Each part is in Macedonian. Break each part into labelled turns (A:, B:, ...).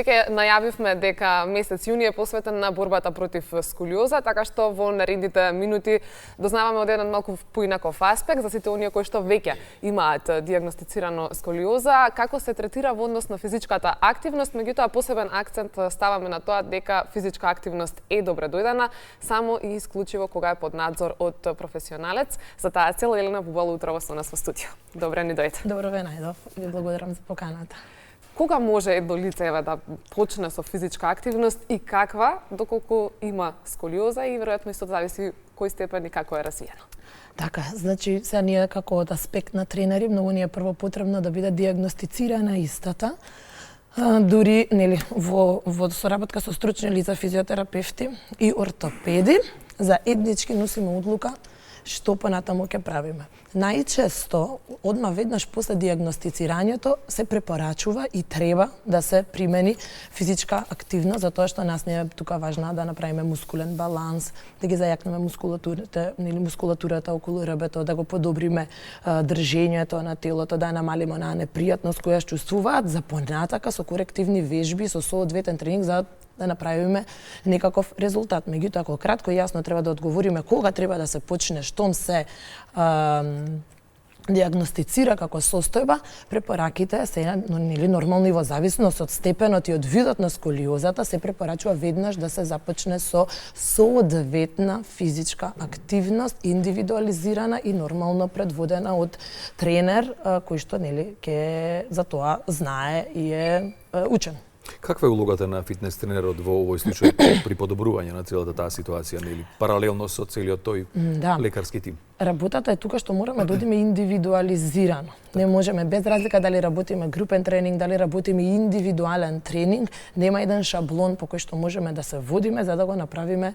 A: Веќе најавивме дека месец јуни е посветен на борбата против сколиоза, така што во наредните минути дознаваме од еден малку поинаков аспект за сите оние кои што веќе имаат дијагностицирано сколиоза, како се третира во однос на физичката активност, меѓутоа посебен акцент ставаме на тоа дека физичка активност е добре дојдена само и исклучиво кога е под надзор од професионалец. За таа цел Елена Бубало утрово со нас во студио. Добре ни дојде.
B: Добро ве најдов. Ви благодарам за поканата.
A: Кога може едно лице да почне со физичка активност и каква, доколку има сколиоза и веројатно исто зависи кој степен и како е развиено?
B: Така, значи сега ние како од аспект на тренери многу ни е прво потребно да биде дијагностицирана истата. Дури нели во соработка со стручни лица, физиотерапевти и ортопеди, заеднички носиме одлука што понатаму ќе правиме. Најчесто, одма веднаш после дијагностицирањето, се препорачува и треба да се примени физичка активност, затоа што нас не е тука важна да направиме мускулен баланс, да ги зајакнеме мускулатурата околу ребето, да го подобриме држењето на телото, да намалиме онаа непријатност која чувствуваат за понатака со корективни вежби, со соодветен тренинг за да направиме некаков резултат. Меѓутоа, ако кратко и јасно треба да одговориме кога треба да се почне, штом се дијагностицира како состојба, препораките се нормални во зависност од степенот и од видот на сколиозата, се препорачува веднаш да се започне со соодветна физичка активност, индивидуализирана и нормално предводена од тренер кој што ќе за тоа знае и е учен.
C: Каква е улогата на фитнес тренерот во овој случај при подобрување на целата таа ситуација, нели? Паралелно со целиот тој лекарски тим?
B: Работата е тука што мораме да одиме индивидуализирано. Не можеме без разлика дали работиме групен тренинг, дали работиме индивидуален тренинг, нема еден шаблон по кој што можеме да се водиме за да го направиме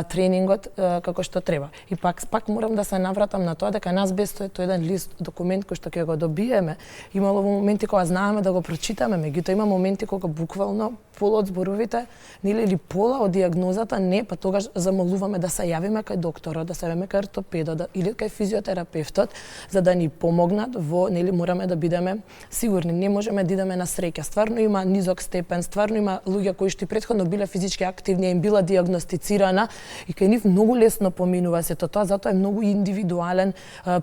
B: тренингот како што треба. И пак морам да се навратам на тоа дека нас без тој еден лист документ кој што ќе го добиеме, имало моменти кога знаеме да го прочитаме, меѓутоа има моменти кога буквално пола од зборовите, или пола од дијагнозата не, па тогаш замолуваме да се јавиме кај докторот, да се јавиме кај ортопедот или кај физиотерапевтот за да ни помогнат во, мораме да бидеме сигурни, не можеме да идеме на среќа. Стварно има низок степен, стварно има луѓе кои што претходно биле физички активни, им била дијагностицирана и кај нив многу лесно поминува сето тоа, затоа е многу индивидуален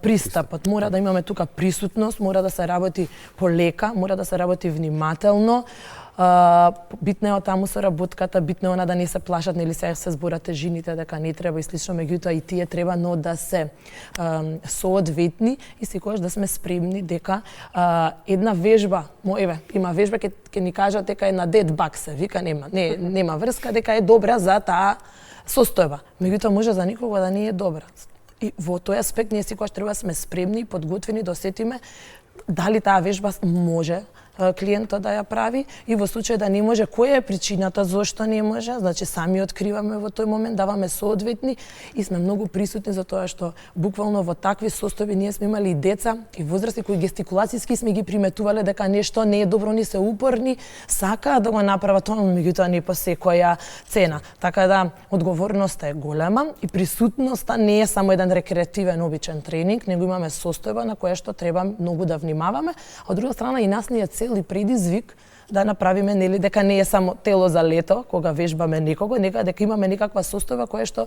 B: пристапот. Мора да имаме тука присутност, мора да се работи полека, мора да се работи внимателно. Битно е таму со работката, битно е да не се плашат, сега се зборате жените дека не треба и слично, меѓутоа и тие треба, но да се соодветни и секогаш да сме спремни дека една вежба, има вежба ќе ни кажат дека е на дед бак се, вика нема врска, дека е добра за таа состојба. Меѓутоа може за никого да не е добра. И во тој аспект ние секогаш треба да сме спремни и подготвени да осетиме дали таа вежба може клиентот да ја прави и во случај да не може, која е причината зошто не може, значи сами откриваме во тој момент, даваме соодветни и сме многу присутни за тоа што буквално во такви состојби ние сме имали и деца и возрасти кои гестикулацијски сме ги приметувале дека нешто не е добро, ни се упорни, сакаат да го направат тоа, меѓутоа не по секоја цена. Така да одговорноста е голема и присутноста не е само еден рекреативен обичен тренинг, него имаме состојба на која што треба многу да внимаваме, а од друга страна и нас ни е цел и предизвик да направиме дека не е само тело за лето кога вежбаме некого, дека имаме некаква состојба која што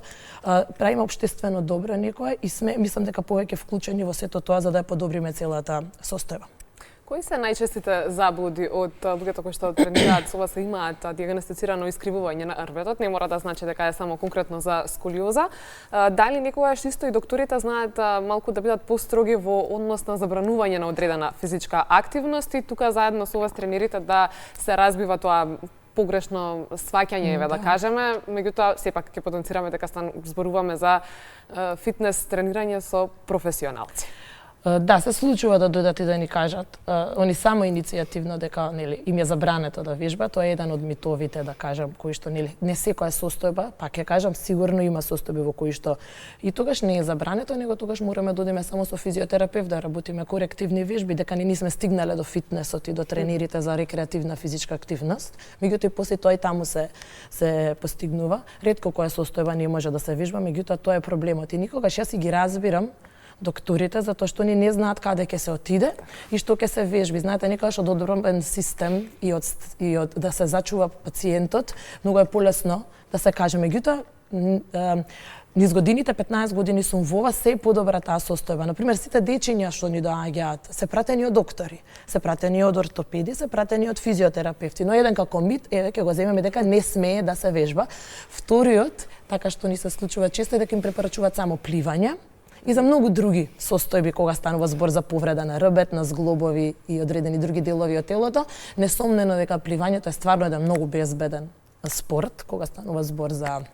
B: правиме општествено добро некоја и сме, мислам дека повеќе вклучени во сето тоа за да ја подобриме целата состојба.
A: Кои се најчестите заблуди од луѓето кои што тренираат со вас, имаат дијагностицирано искривување на рветот? Не мора да значи дека е само конкретно за сколиоза. Дали некогаш исто и докторите знаат малку да бидат построги во однос на забранување на одредена физичка активност и тука заедно со вас тренерите да се разбива тоа погрешно сваќање, да кажеме, меѓутоа сепак ќе потенцираме дека зборуваме за фитнес тренирање со професионалци.
B: Да, се случува да дојдат и да ни кажат, они само иницијативно дека им е забрането да вежба, тоа е еден од митовите, да кажам, кои што не секоја состојба, пак ќе кажам, сигурно има состојби во кои што и тогаш не е забрането, него тогаш мораме да одиме само со физиотерапевт да работиме корективни вежби, дека не сме стигнале до фитнесот и до тренерите за рекреативна физичка активност. Меѓутоа и после тоа и таму се постигнува. Ретко која состојба не може да се вежба, меѓутоа тоа е проблемот и никогаш јас си ги разбирам докторите, затоа што они не знаат каде ќе се отиде и што ќе се вежби. Знаете, некогаш од одобрен систем и од да се зачува пациентот, многу е полесно да се каже. Меѓутоа, низ годините, 15 години сум во ова, се подобра таа состојба. Например, сите дечиња што ни доаѓаат се пратени од доктори, се пратени од ортопеди, се пратени од физиотерапевти. Но еден како мит, ќе го земеме дека не смее да се вежба. Вториот, така што ни се случува често, е дека им препорачуваат само пливање и за многу други состојби кога станува збор за повреда на рбет, на зглобови и одредени други делови од телото. Несомнено дека пливањето е стварно еден многу безбеден спорт кога станува збор за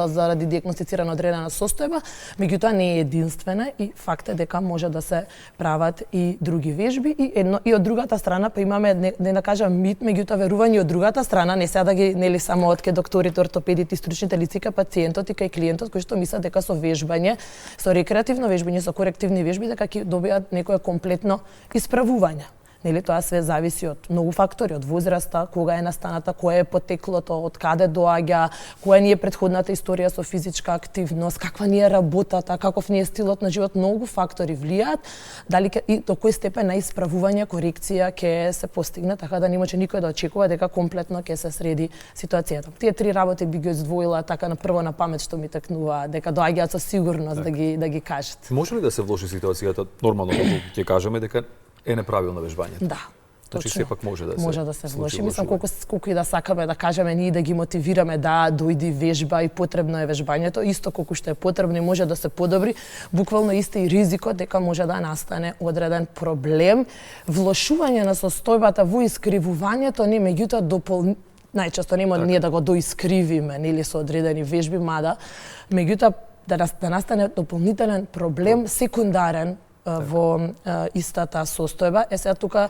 B: заради диагностицирана одредена состојба, меѓутоа не е единствена и факт е дека може да се прават и други вежби и од другата страна па имаме не да кажам мит, меѓутоа верување од другата страна, не сега да ги нели само од ке докторите, ортопедите и стручните лица, кај пациентот и кај клиентот кои што мислат дека со вежбање, со рекреативно вежбање, со корективни вежби дека ќе добијат некое комплетно исправување. Нели тоа све зависи од многу фактори, од возраста, кога е настаната, кое е потеклото, од каде доаѓа, која ни е претходната историја со физичка активност, каква ни е работата, каков ни е стилот на живот, многу фактори влијаат, дали и до кој степен на исправување, корекција ќе се постигне, така да не може никој да очекува дека комплетно ќе се среди ситуацијата. Тие три работи би ги издвоила така на прво на памет што ми текнува, дека доаѓаат со сигурност да ги кажат.
C: Може ли да се влоши ситуацијата нормално кога ќе кажеме дека е неправилно вежбањето?
B: Да.
C: Значи сепак може да се
B: влоши. Мислам колку и да сакаме да кажеме ние да ги мотивираме да дојди вежба и потребно е вежбањето, исто колку што е потребно и може да се подобри, буквално исто и ризикот дека може да настане одреден проблем, влошување на состојбата во искривувањето, не меѓутоа најчесто нема ние да го доискривиме, нели со одредени вежби, мада меѓутоа да настане дополнителен проблем секундарен во истата состојба е сега тука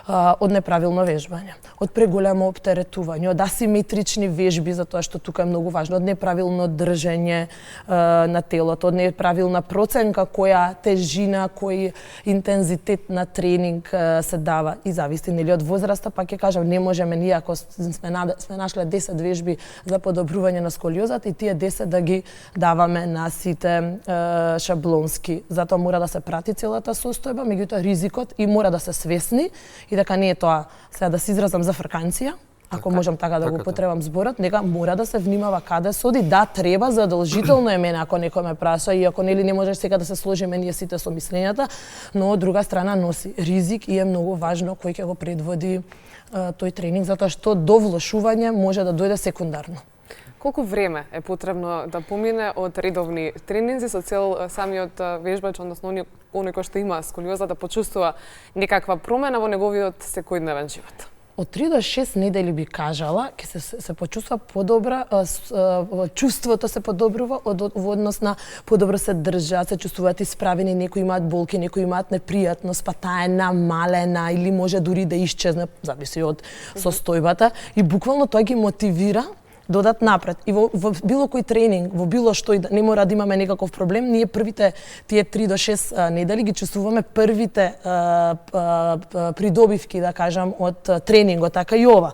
B: од неправилно вежбање, од преголемо оптеретување, од асиметрични вежби, затоа што тука е многу важно, од неправилно држење на телото, од неправилна проценка која тежина, кој интензитет на тренинг се дава и зависи нели од возраста, па ќе кажам не можеме ние ако сме нашле 10 вежби за подобрување на сколиозата и тие 10 да ги даваме на сите шаблонски, затоа мора да се прати целата состојба, меѓутоа ризикот и мора да се свесни и дека не е тоа сега да се изразам за фрканција, ако можам така да го употребам зборот, нека мора да се внимава каде се оди, да треба задолжително е мене ако некој ме праша и ако нели не можеш сега да се сложиме ние сите со мислењата, но од друга страна носи ризик и е многу важно кој ќе го предводи тој тренинг, затоа што до влошување може да дојде секундарно.
A: Колку време е потребно да помине од редовни тренинзи со цел самиот вежбач, односно оној кој што има сколиоза да почувствува некаква промена во неговиот секојдневен живот?
B: Од 3 до 6 недели би кажала, ќе се почувства подобра, чувството се подобрува во однос на подобро се држат, се чувствуваат исправени, некои имаат болки, некои имаат непријатност, па таа е намалена или може дури да исчезне, зависи од состојбата и буквално тоа ги мотивира додат напред. И во било кој тренинг, во било што и не мора да имаме некаков проблем, ние првите тие 3 до 6 недели ги чувствуваме првите придобивки, да кажам, од тренингот, така и ова.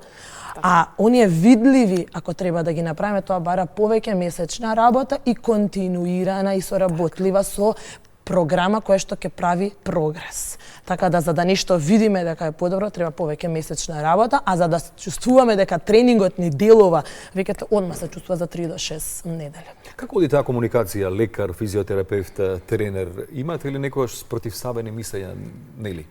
B: А оние видливи, ако треба да ги направиме, тоа бара повеќе месечна работа и континуирана и соработлива со програма која што ќе прави прогрес. Така да за да нешто видиме дека е подобро, треба повеќе месечна работа, а за да чувствуваме дека тренингот ни делува, веќе одма се чувствува за 3 до 6 недели.
C: Како оди таа комуникација лекар, физиотерапевт, тренер? Имате ли некојаш спротивставени мислења, нели?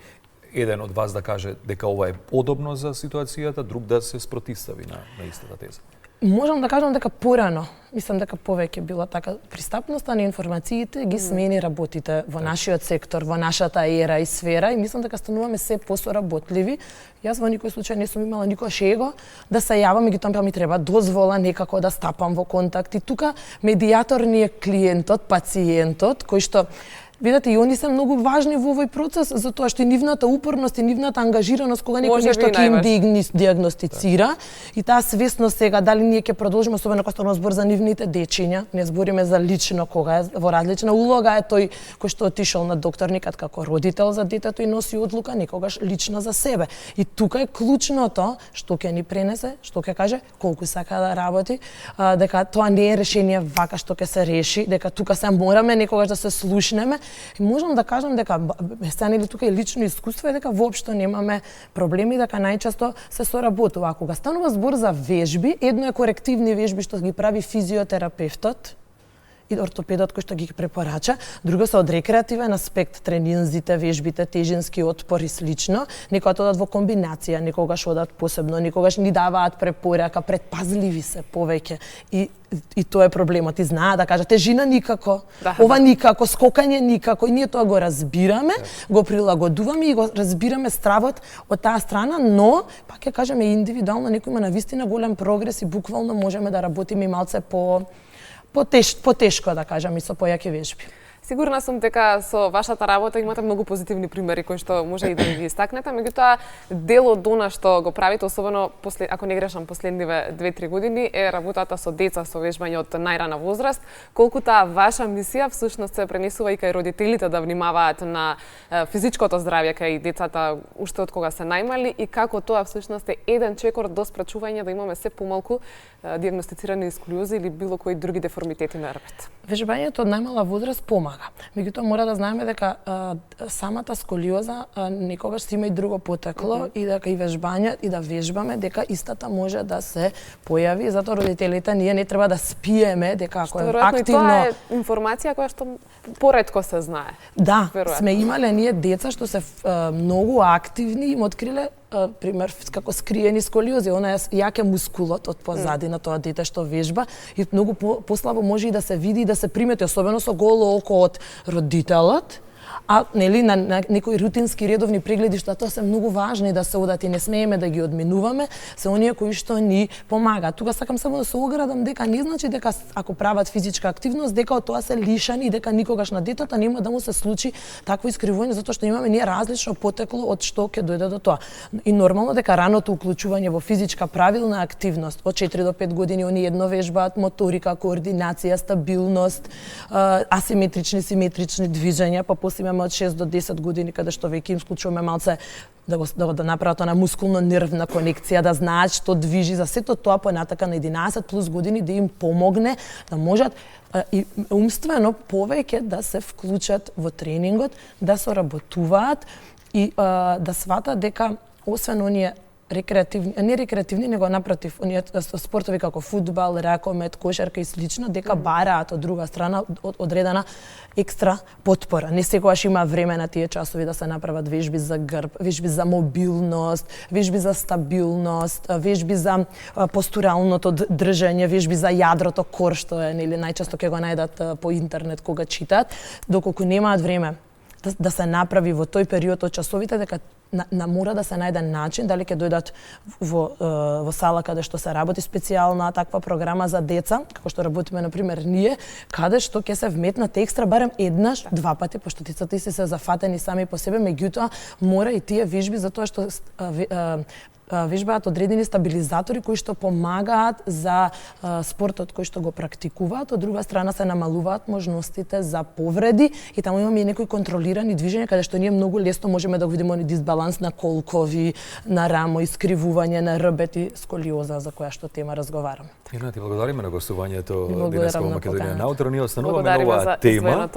C: Еден од вас да каже дека ова е подобно за ситуацијата, друг да се спротивстави на истата теза?
B: Можам да кажам дека порано, мислам дека повеќе било така, пристапноста на информациите ги смени работите во нашиот сектор, во нашата ера и сфера и мислам дека стануваме се посоработливи. Јас во никој случај не сум имала никош его да се јавам, меѓутоа ми треба дозвола некако да стапам во контакт и тука медијатор ни е клиентот, пациентот, кој што Видете, и они се многу важни во овој процес, затоа што и нивната упорност и нивната ангажираност кога некој нешто ќе им диагностицира и таа свесност сега дали ние ќе продолжиме, особено кога станува збор за нивните дечиња, не збориме за лично кога е во различна улога е тој кој што отишол на доктор некад како родител за детето и носи одлука некогаш лично за себе. И тука е клучното што ќе ни пренесе, што ќе каже колку сака да работи, дека тоа не е решение вака што ќе се реши, дека тука се мораме некогаш да се слушнеме. И можам да кажам дека станели тука и лично искуство е дека воопшто немаме проблеми, дека најчесто се соработува. А кога станува збор за вежби, едно е корективни вежби што ги прави физиотерапевтот и ортопедот кој што ги препорача, друго се од рекреативен аспект, тренинзите, вежбите, тежински отпор и слично, некогаш одат во комбинација, некогаш одат посебно, некогаш ни даваат препорака, предпазливи се повеќе и тоа е проблемот. И знаат да кажат тежина никако, ова никако, скокање никако, и ние тоа го разбираме, го прилагодуваме и го разбираме стравот од таа страна, но пак ќе кажеме индивидуално некој има навистина голем прогрес и буквално можеме да работиме малце потешко, да кажам, и со појаки вежби.
A: Сигурна сум дека со вашата работа имате многу позитивни примери кои што може и да ги истакнете, меѓутоа дел од она што го правите, особено ако не грешам последниве 2-3 години, е работата со деца со вежбање од најрана возраст. Колку таа ваша мисија всушност се пренесува и кај родителите да внимаваат на физичкото здравје кај децата уште од кога се најмали и како тоа всушност е еден чекор до спречување да имаме се помалку диагностицирани сколиози или било кои други деформитети на рбет.
B: Вежбањето од најмала возраст помага. Меѓутоа мора да знаеме дека самата сколиоза некогаш си има и друго потекло и дека и вежбање и да вежбаме дека истата може да се појави, затоа родителите ние не треба да спиеме дека ако е активно.
A: Тоа е информација која што поретко се знае.
B: Да, сме имале ние деца што се многу активни и им откриле пример како скриени сколиози, она е јак е мускулот од позади на тоа дете што вежба и многу послабо може и да се види и да се примети, особено со голо око од родителот. А нели на некои рутински редовни прегледи што тоа се многу важни да се одат и не смееме да ги одминуваме, се оние кои што ни помагаат. Тука сакам само да се оградам дека не значи дека ако прават физичка активност дека од тоа се лишани и дека никогаш на детето нема да му се случи такво искривување затоа што имаме ние различно потекло од што ќе дојде до тоа. И нормално дека раното уклучување во физичка правилна активност од 4 до 5 години они едно вежбаат моторика, координација, стабилност, асиметрични, симетрични движења, па после имаме од 6 до 10 години каде што веќе им вклучуваме малце да направат она мускулно-нервна конекција, да знаат што движи, за сето тоа понатака на 11 плюс години да им помогне да можат и умствено повеќе да се вклучат во тренингот, да соработуваат и да сватат дека освен оние рекреативни, не рекреативни, него напротив, оние спортови како фудбал, ракомет, кошарка и слично, дека бараат од друга страна одредена екстра потпора. Не секогаш има време на тие часови да се направат вежби за грб, вежби за мобилност, вежби за стабилност, вежби за постуралното држање, вежби за јадрото кор, што е нели најчесто ќе го најдат по интернет кога читаат, доколку немаат време да се направи во тој период од часовите, дека мора да се најде начин дали ќе дојдат во сала каде што се работи специјална таква програма за деца, како што работиме на пример ние, каде што ќе се вметнат екстра барем еднаш, два пати, пошто децата се зафатени сами по себе, меѓутоа мора и тие вежби затоа што вежбаат одредени стабилизатори кои што помагаат за спортот кој што го практикуваат, од друга страна се намалуваат можностите за повреди и таму имаме и некои контролирани движења каде што ние многу лесно можеме да го видиме оној дисбаланс на колкови, на рамо, искривување на рбет и сколиоза за која што тема разговарам.
C: Ирна, ти благодариме на гостувањето денеска во Македонија на утро. Ние остануваме на оваа тема.